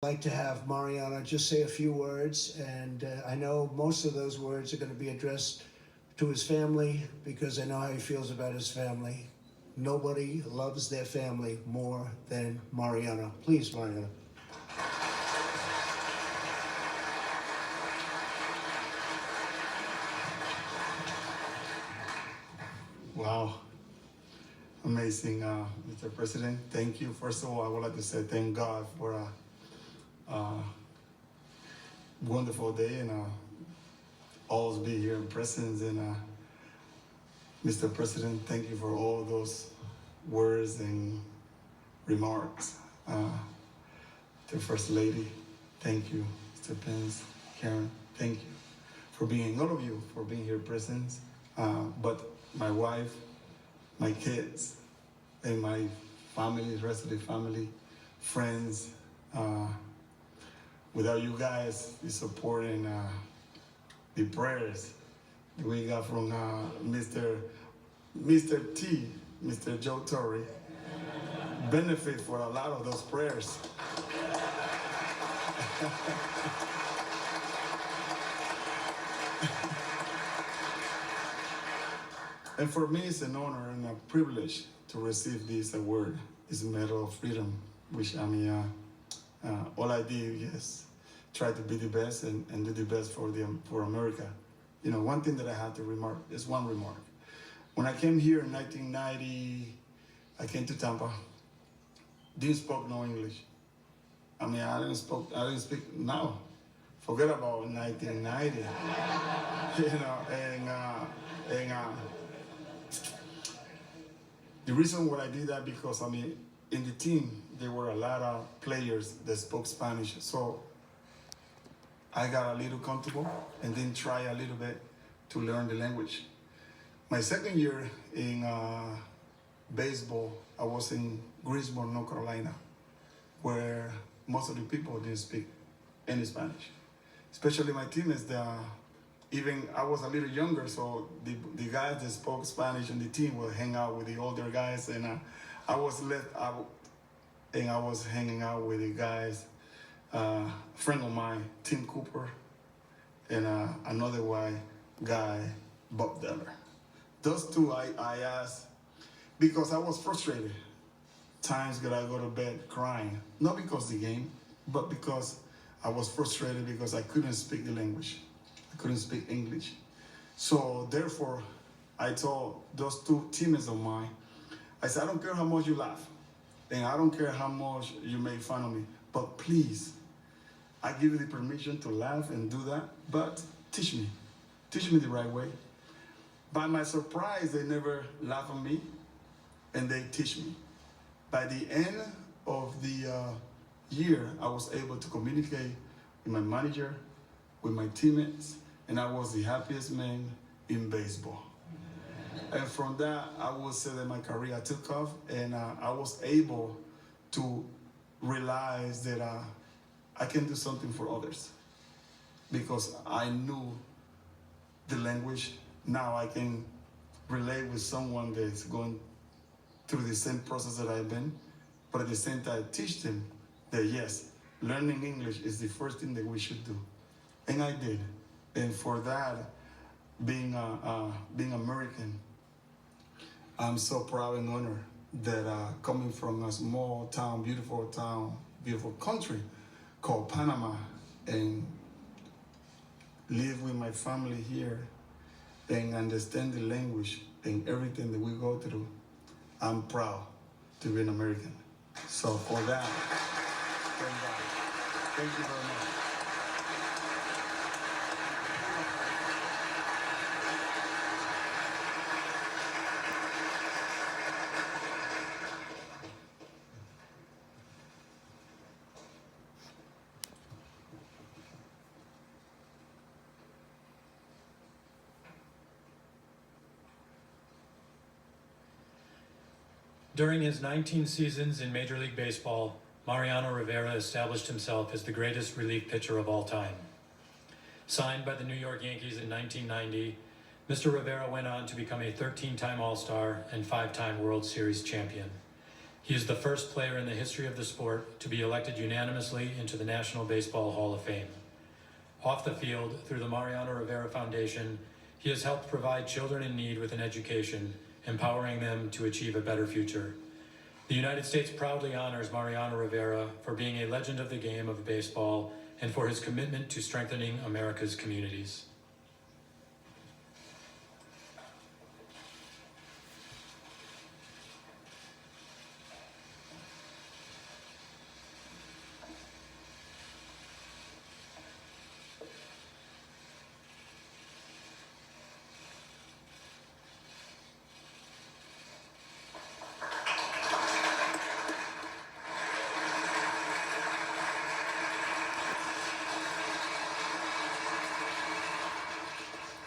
I'd like to have Mariano just say a few words, and I know most of those words are going to be addressed to his family because I know how he feels about his family. Nobody loves their family more than Mariano. Please, Mariano. Wow, amazing, Mr. President. Thank you. First of all, I would like to say thank God for a wonderful day and always be here in presence. And Mr. President, thank you for all those words and remarks. To First Lady, thank you. Mr. Pence, Karen, thank you for being, all of you, for being here present. But my wife, my kids, and my family, the rest of the family, friends. Without you guys, the support and the prayers that we got from Mr. T, Mr. Joe Torre, benefit for a lot of those prayers. And for me, it's an honor and a privilege to receive this award. It's a Medal of Freedom, which I mean, all I did is try to be the best and do the best for America. You know, one thing that I have to remark is one remark. When I came here in 1990, I came to Tampa. Didn't speak no English. I mean, I didn't speak now. Forget about 1990. You know, and the reason why I did that because, I mean, in the team, there were a lot of players that spoke Spanish. So I got a little comfortable and then try a little bit to learn the language. My second year in baseball, I was in Greensboro, North Carolina, where most of the people didn't speak any Spanish. Especially my teammates, even I was a little younger, so the guys that spoke Spanish on the team would hang out with the older guys, and I was left out, and I was hanging out with the guys, a friend of mine, Tim Cooper, and another white guy, Bob Deller. Those two I asked because I was frustrated. Times that I go to bed crying, not because of the game, but because I was frustrated because I couldn't speak the language. I couldn't speak English. So therefore, I told those two teammates of mine, I said, I don't care how much you laugh, and I don't care how much you make fun of me, but please, I give you the permission to laugh and do that, but teach me the right way. By my surprise, they never laugh at me, and they teach me. By the end of the year, I was able to communicate with my manager, with my teammates, and I was the happiest man in baseball. And from that, I would say that my career took off, and I was able to realize that I can do something for others because I knew the language. Now I can relate with someone that's going through the same process that I've been, but at the same time teach them that yes, learning English is the first thing that we should do. And I did. And for that, being American, I'm so proud and honored that coming from a small town, beautiful country called Panama, and live with my family here and understand the language and everything that we go through, I'm proud to be an American. So for that, thank God. Thank you very much. During his 19 seasons in Major League Baseball, Mariano Rivera established himself as the greatest relief pitcher of all time. Signed by the New York Yankees in 1990, Mr. Rivera went on to become a 13-time All-Star and 5-time World Series champion. He is the first player in the history of the sport to be elected unanimously into the National Baseball Hall of Fame. Off the field, through the Mariano Rivera Foundation, he has helped provide children in need with an education, empowering them to achieve a better future. The United States proudly honors Mariano Rivera for being a legend of the game of baseball and for his commitment to strengthening America's communities.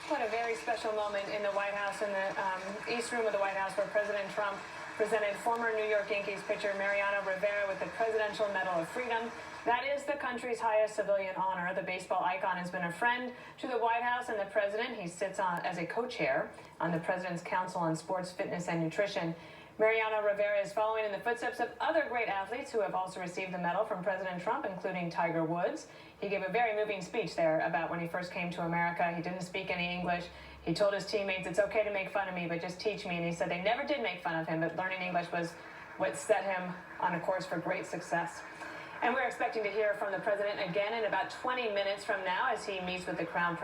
What a very special moment in the White House, in the East Room of the White House, where President Trump presented former New York Yankees pitcher Mariano Rivera with the Presidential Medal of Freedom. That is the country's highest civilian honor. The baseball icon has been a friend to the White House and the president. He sits on as a co-chair on the President's Council on Sports, Fitness, and Nutrition. Mariano Rivera is following in the footsteps of other great athletes who have also received the medal from President Trump, including Tiger Woods. He gave a very moving speech there about when he first came to America. He didn't speak any English. He told his teammates, it's okay to make fun of me, but just teach me. And he said they never did make fun of him, but learning English was what set him on a course for great success. And we're expecting to hear from the president again in about 20 minutes from now as he meets with the Crown Prince.